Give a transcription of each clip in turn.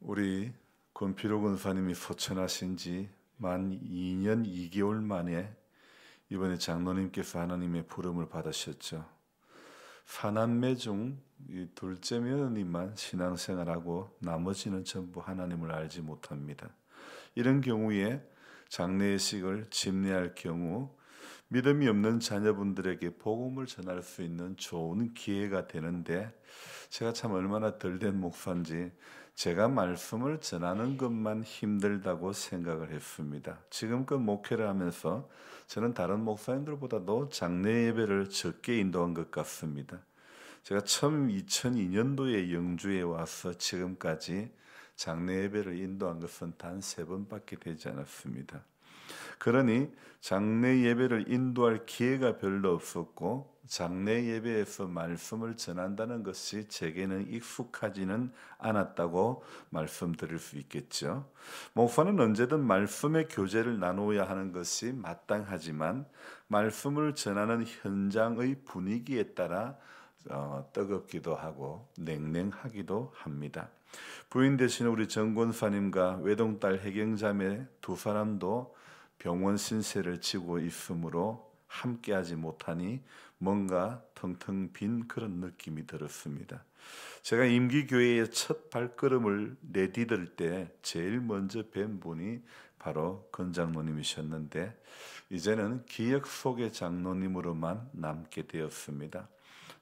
우리 권필호 권사님이 소천하신 지 만 2년 2개월 만에 이번에 장로님께서 하나님의 부름을 받으셨죠. 사남매 중 이 둘째 며느님만 신앙생활하고 나머지는 전부 하나님을 알지 못합니다. 이런 경우에 장례식을 집례할 경우 믿음이 없는 자녀분들에게 복음을 전할 수 있는 좋은 기회가 되는데, 제가 참 얼마나 덜된 목사인지 제가 말씀을 전하는 것만 힘들다고 생각을 했습니다. 지금껏 목회를 하면서 저는 다른 목사님들보다도 장례 예배를 적게 인도한 것 같습니다. 제가 처음 2002년도에 영주에 와서 지금까지 장례 예배를 인도한 것은 단 3번밖에 되지 않았습니다. 그러니 장례 예배를 인도할 기회가 별로 없었고, 장례 예배에서 말씀을 전한다는 것이 제게는 익숙하지는 않았다고 말씀드릴 수 있겠죠. 목사는 언제든 말씀의 교제를 나누어야 하는 것이 마땅하지만 말씀을 전하는 현장의 분위기에 따라 뜨겁기도 하고 냉랭하기도 합니다. 부인 되신 우리 정 권사님과 외동딸 혜경자매 두 사람도 병원 신세를 지고 있으므로 함께하지 못하니 뭔가 텅텅 빈 그런 느낌이 들었습니다. 제가 임기교회의 첫 발걸음을 내디딜 때 제일 먼저 뵌 분이 바로 권 장로님이셨는데, 이제는 기억 속의 장로님으로만 남게 되었습니다.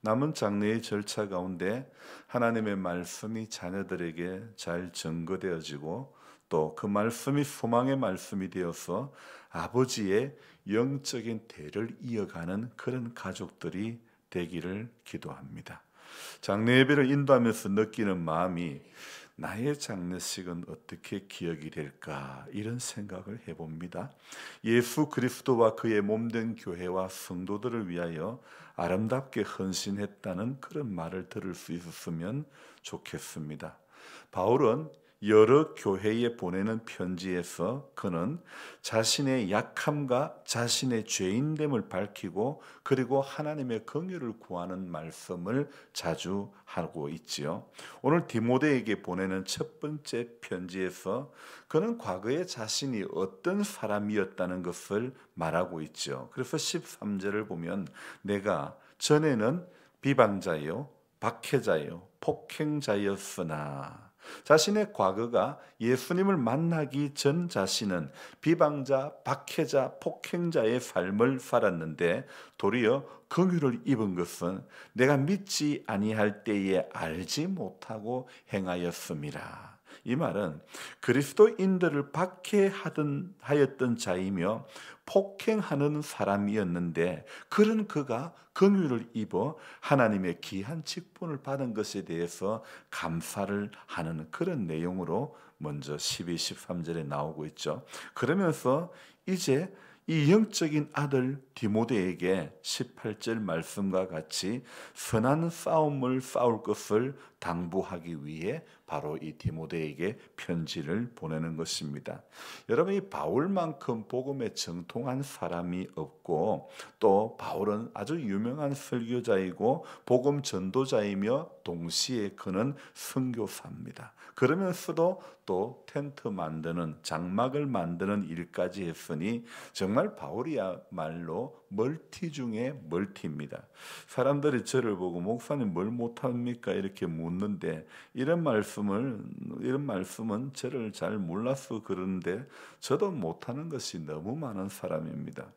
남은 장례의 절차 가운데 하나님의 말씀이 자녀들에게 잘 전거되어지고 또 그 말씀이 소망의 말씀이 되어서 아버지의 영적인 대를 이어가는 그런 가족들이 되기를 기도합니다. 장례 예배를 인도하면서 느끼는 마음이, 나의 장례식은 어떻게 기억이 될까, 이런 생각을 해봅니다. 예수 그리스도와 그의 몸된 교회와 성도들을 위하여 아름답게 헌신했다는 그런 말을 들을 수 있었으면 좋겠습니다. 바울은 여러 교회에 보내는 편지에서 그는 자신의 약함과 자신의 죄인됨을 밝히고 그리고 하나님의 긍휼을 구하는 말씀을 자주 하고 있지요. 오늘 디모데에게 보내는 첫 번째 편지에서 그는 과거에 자신이 어떤 사람이었다는 것을 말하고 있죠. 그래서 13절을 보면, 내가 전에는 비방자요, 박해자요, 폭행자였으나, 자신의 과거가 예수님을 만나기 전 자신은 비방자, 박해자, 폭행자의 삶을 살았는데 도리어 긍휼을 입은 것은 내가 믿지 아니할 때에 알지 못하고 행하였음이라. 이 말은 그리스도인들을 박해하였던 자이며 폭행하는 사람이었는데, 그런 그가 긍휼을 입어 하나님의 귀한 직분을 받은 것에 대해서 감사를 하는 그런 내용으로 먼저 12, 13절에 나오고 있죠. 그러면서 이제 이 영적인 아들 디모데에게 18절 말씀과 같이 선한 싸움을 싸울 것을 당부하기 위해 바로 이 디모데에게 편지를 보내는 것입니다. 여러분, 이 바울만큼 복음에 정통한 사람이 없고, 또 바울은 아주 유명한 설교자이고 복음 전도자이며 동시에 그는 선교사입니다. 그러면서도 또 텐트 만드는, 장막을 만드는 일까지 했으니 정말 바울이야말로 멀티 중에 멀티입니다. 사람들이 저를 보고 목사님 뭘 못합니까? 이렇게 묻는데, 이런 말씀은 저를 잘 몰라서 그러는데 저도 못하는 것이 너무 많은 사람입니다.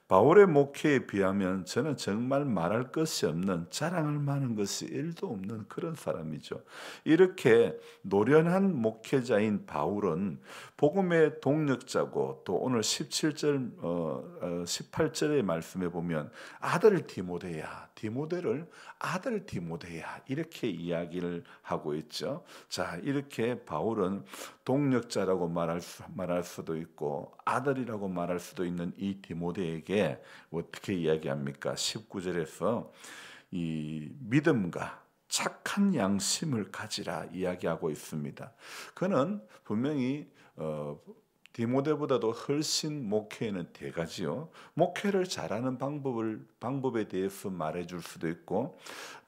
바울의 목회에 비하면 저는 정말 말할 것이 없는, 자랑할 만한 것이 1도 없는 그런 사람이죠. 이렇게 노련한 목회자인 바울은 복음의 동력자고, 또 오늘 17절, 18절의 말씀에 보면 아들 디모데야, 디모데를 아들 디모데야, 이렇게 이야기를 하고 있죠. 자, 이렇게 바울은 동력자라고 말할 수도 있고 아들이라고 말할 수도 있는 이 디모데에게 어떻게 이야기합니까? 19절에서 이 믿음과 착한 양심을 가지라 이야기하고 있습니다. 그는 분명히 디모데보다도 훨씬 목회에는 대가지요. 목회를 잘하는 방법에 대해서 말해줄 수도 있고,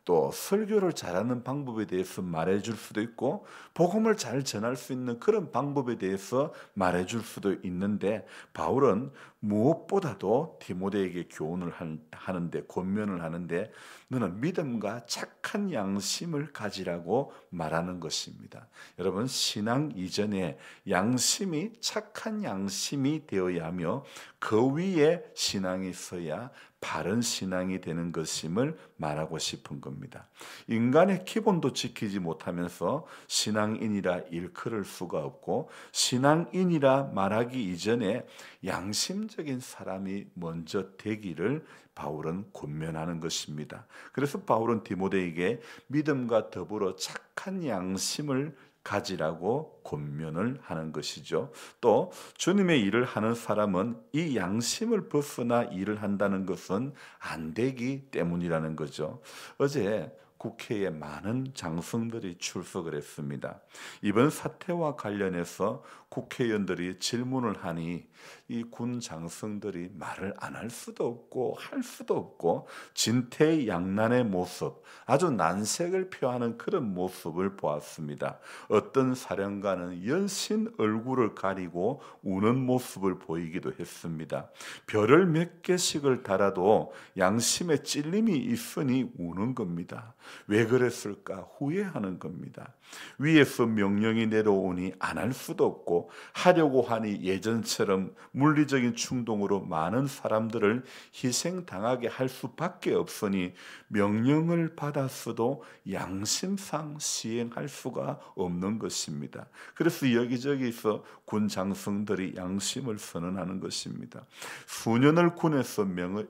또 설교를 잘하는 방법에 대해서 말해줄 수도 있고 복음을 잘 전할 수 있는 그런 방법에 대해서 말해줄 수도 있는데 바울은 무엇보다도 디모데에게 교훈을 하는데 권면을 하는데 너는 믿음과 착한 양심을 가지라고 말하는 것입니다. 여러분 신앙 이전에 양심이 착한 양심이 되어야 하며 그 위에 신앙이 서야 바른 신앙이 되는 것임을 말하고 싶은 겁니다. 인간의 기본도 지키지 못하면서 신앙인이라 일컬을 수가 없고 신앙인이라 말하기 이전에 양심적인 사람이 먼저 되기를 바울은 권면하는 것입니다. 그래서 바울은 디모데에게 믿음과 더불어 착한 양심을 가지라고 권면을 하는 것이죠. 또 주님의 일을 하는 사람은 이 양심을 벗어나 일을 한다는 것은 안 되기 때문이라는 거죠. 어제 국회에 많은 장성들이 출석을 했습니다. 이번 사태와 관련해서 국회의원들이 질문을 하니 이 군 장성들이 말을 안 할 수도 없고 할 수도 없고 진퇴양난의 모습, 아주 난색을 표하는 그런 모습을 보았습니다. 어떤 사령관은 연신 얼굴을 가리고 우는 모습을 보이기도 했습니다. 별을 몇 개씩을 달아도 양심에 찔림이 있으니 우는 겁니다. 왜 그랬을까 후회하는 겁니다. 위에서 명령이 내려오니 안 할 수도 없고 하려고 하니 예전처럼 물리적인 충동으로 많은 사람들을 희생당하게 할 수밖에 없으니 명령을 받았어도 양심상 시행할 수가 없는 것입니다. 그래서 여기저기서 군 장성들이 양심을 선언하는 것입니다. 수년을 군에서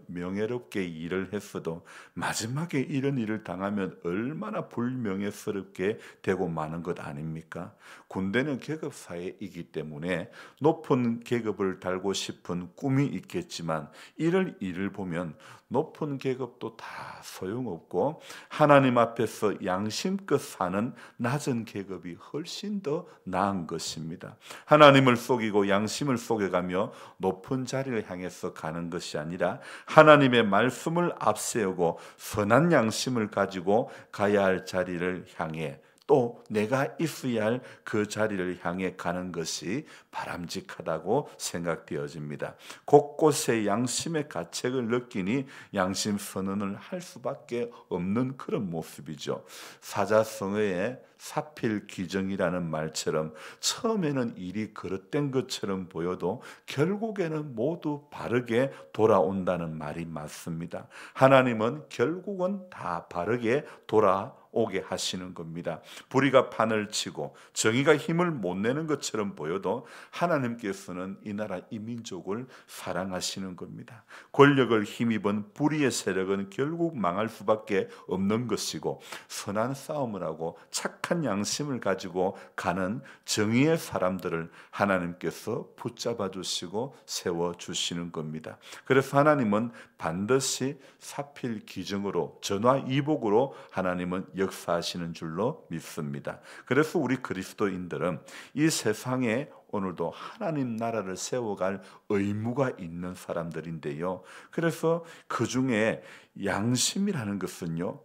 명예롭게 일을 했어도 마지막에 이런 일을 당하면 얼마나 불명예스럽게 되고 마는 것 아닙니까? 군대는 계급사회이기 때문에 높은 계급을 달고 싶은 꿈이 있겠지만 이를 보면 높은 계급도 다 소용없고 하나님 앞에서 양심껏 사는 낮은 계급이 훨씬 더 나은 것입니다. 하나님을 속이고 양심을 속여가며 높은 자리를 향해서 가는 것이 아니라 하나님의 말씀을 앞세우고 선한 양심을 가지고 가야 할 자리를 향해 또 내가 있어야 할 그 자리를 향해 가는 것이 바람직하다고 생각되어집니다. 곳곳에 양심의 가책을 느끼니 양심 선언을 할 수밖에 없는 그런 모습이죠. 사자성어의 사필귀정이라는 말처럼 처음에는 일이 그릇된 것처럼 보여도 결국에는 모두 바르게 돌아온다는 말이 맞습니다. 하나님은 결국은 다 바르게 돌아오게 하시는 겁니다. 불의가 판을 치고 정의가 힘을 못 내는 것처럼 보여도 하나님께서는 이 나라 이 민족을 사랑하시는 겁니다. 권력을 힘입은 불의의 세력은 결국 망할 수밖에 없는 것이고 선한 싸움을 하고 착한 양심을 가지고 가는 정의의 사람들을 하나님께서 붙잡아 주시고 세워 주시는 겁니다. 그래서 하나님은 반드시 사필귀정으로 전화위복으로 하나님은 역사하시는 줄로 믿습니다. 그래서 우리 그리스도인들은 이 세상에 오늘도 하나님 나라를 세워갈 의무가 있는 사람들인데요. 그래서 그 중에 양심이라는 것은요,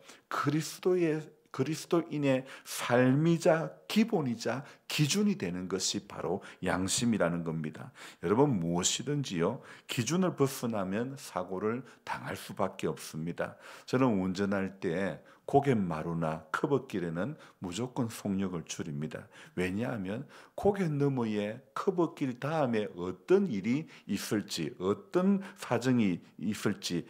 그리스도인의 삶이자 기본이자 기준이 되는 것이 바로 양심이라는 겁니다. 여러분 무엇이든지요 기준을 벗어나면 사고를 당할 수밖에 없습니다. 저는 운전할 때 고갯마루나 커브길에는 무조건 속력을 줄입니다. 왜냐하면 고갯 너머에 커브길 다음에 어떤 일이 있을지 어떤 사정이 있을지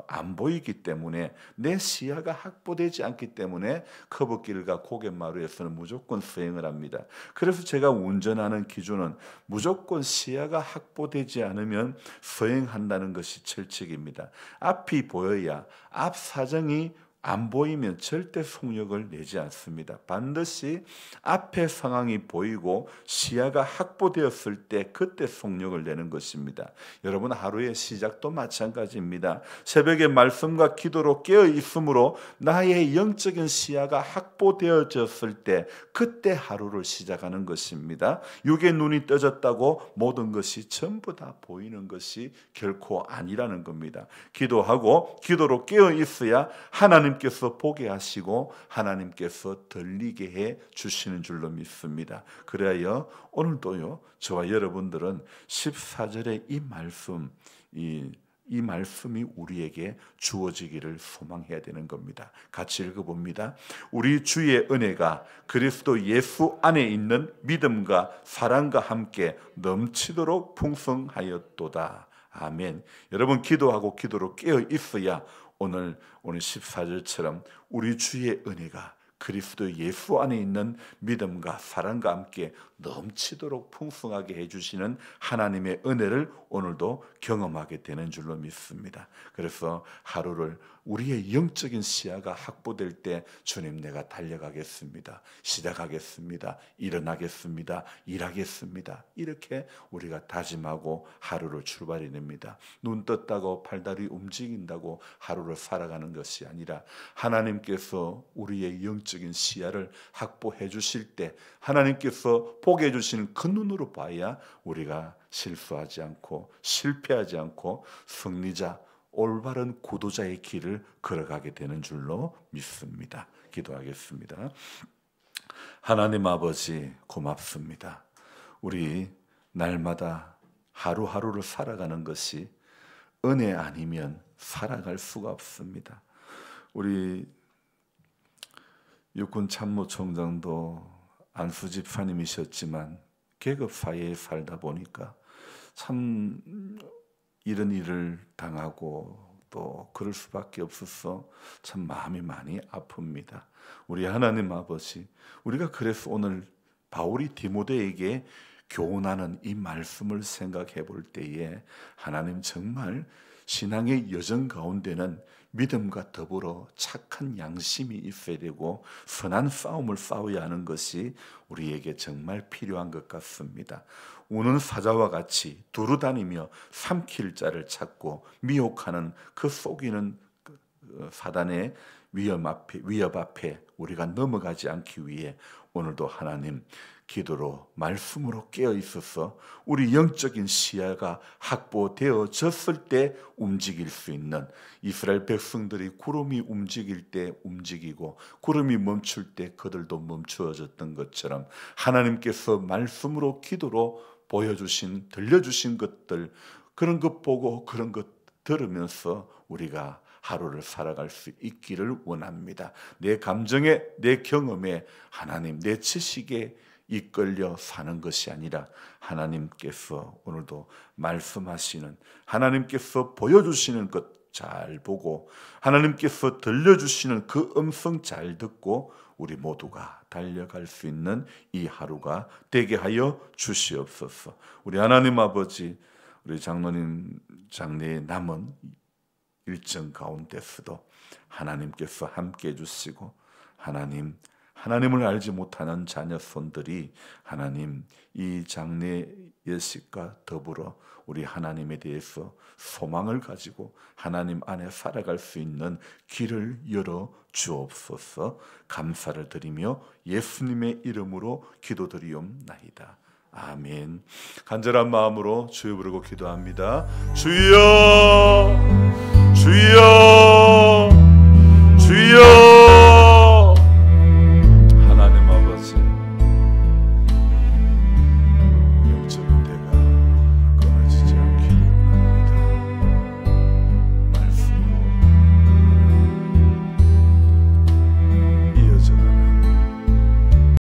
안 보이기 때문에 내 시야가 확보되지 않기 때문에 커브길과 고갯마루에서는 무조건 수행을 합니다. 그래서 제가 운전하는 기준은 무조건 시야가 확보되지 않으면 수행한다는 것이 철칙입니다. 앞이 보여야 앞 사정이 안 보이면 절대 속력을 내지 않습니다. 반드시 앞의 상황이 보이고 시야가 확보되었을 때 그때 속력을 내는 것입니다. 여러분 하루의 시작도 마찬가지입니다. 새벽에 말씀과 기도로 깨어 있으므로 나의 영적인 시야가 확보되어졌을 때 그때 하루를 시작하는 것입니다. 육의 눈이 떠졌다고 모든 것이 전부 다 보이는 것이 결코 아니라는 겁니다. 기도하고 기도로 깨어 있어야 하나님 하나님께서 보게 하시고 하나님께서 들리게 해 주시는 줄로 믿습니다. 그래야 오늘도요, 저와 여러분들은 14절의 이 말씀이 우리에게 주어지기를 소망해야 되는 겁니다. 같이 읽어봅니다. 우리 주의 은혜가 그리스도 예수 안에 있는 믿음과 사랑과 함께 넘치도록 풍성하였도다. 아멘. 여러분, 기도하고 기도로 깨어 있어야 오늘 14절처럼 우리 주의 은혜가 그리스도 예수 안에 있는 믿음과 사랑과 함께 넘치도록 풍성하게 해주시는 하나님의 은혜를 오늘도 경험하게 되는 줄로 믿습니다. 그래서 하루를 우리의 영적인 시야가 확보될 때 주님, 내가 달려가겠습니다, 시작하겠습니다, 일어나겠습니다, 일하겠습니다, 이렇게 우리가 다짐하고 하루를 출발해 냅니다. 눈 떴다고 팔다리 움직인다고 하루를 살아가는 것이 아니라 하나님께서 우리의 영적인 시야를 확보해 주실 때 하나님께서 보게 해주시는 그 눈으로 봐야 우리가 실수하지 않고 실패하지 않고 승리자, 올바른 구도자의 길을 걸어가게 되는 줄로 믿습니다. 기도하겠습니다. 하나님 아버지, 고맙습니다. 우리 날마다 하루하루를 살아가는 것이 은혜 아니면 살아갈 수가 없습니다. 우리 육군 참모총장도 안수 집사님이셨지만 계급 사회에 살다 보니까 참 이런 일을 당하고 또 그럴 수밖에 없어서 참 마음이 많이 아픕니다. 우리 하나님 아버지, 우리가 그래서 오늘 바울이 디모데에게 교훈하는 이 말씀을 생각해 볼 때에 하나님, 정말 신앙의 여정 가운데는 믿음과 더불어 착한 양심이 있어야 되고 선한 싸움을 싸워야 하는 것이 우리에게 정말 필요한 것 같습니다. 우는 사자와 같이 두루 다니며 삼킬 자를 찾고 미혹하는 그 속이는 사단의 위협 앞에 우리가 넘어가지 않기 위해 오늘도 하나님, 기도로 말씀으로 깨어 있어서 우리 영적인 시야가 확보되어졌을 때 움직일 수 있는, 이스라엘 백성들이 구름이 움직일 때 움직이고 구름이 멈출 때 그들도 멈추어졌던 것처럼 하나님께서 말씀으로 기도로 보여주신, 들려주신 것들, 그런 것 보고 그런 것 들으면서 우리가 하루를 살아갈 수 있기를 원합니다. 내 감정에, 내 경험에, 하나님, 내 지식에 이끌려 사는 것이 아니라 하나님께서 오늘도 말씀하시는, 하나님께서 보여주시는 것 잘 보고 하나님께서 들려주시는 그 음성 잘 듣고 우리 모두가 달려갈 수 있는 이 하루가 되게 하여 주시옵소서. 우리 하나님 아버지, 우리 장로님 장례의 남은 일정 가운데서도 하나님께서 함께 해주시고 하나님을 알지 못하는 자녀 손들이 하나님, 이 장례 예식과 더불어 우리 하나님에 대해서 소망을 가지고 하나님 안에 살아갈 수 있는 길을 열어 주옵소서. 감사를 드리며 예수님의 이름으로 기도드리옵나이다. 아멘. 간절한 마음으로 주여 부르고 기도합니다. 주여, 주여.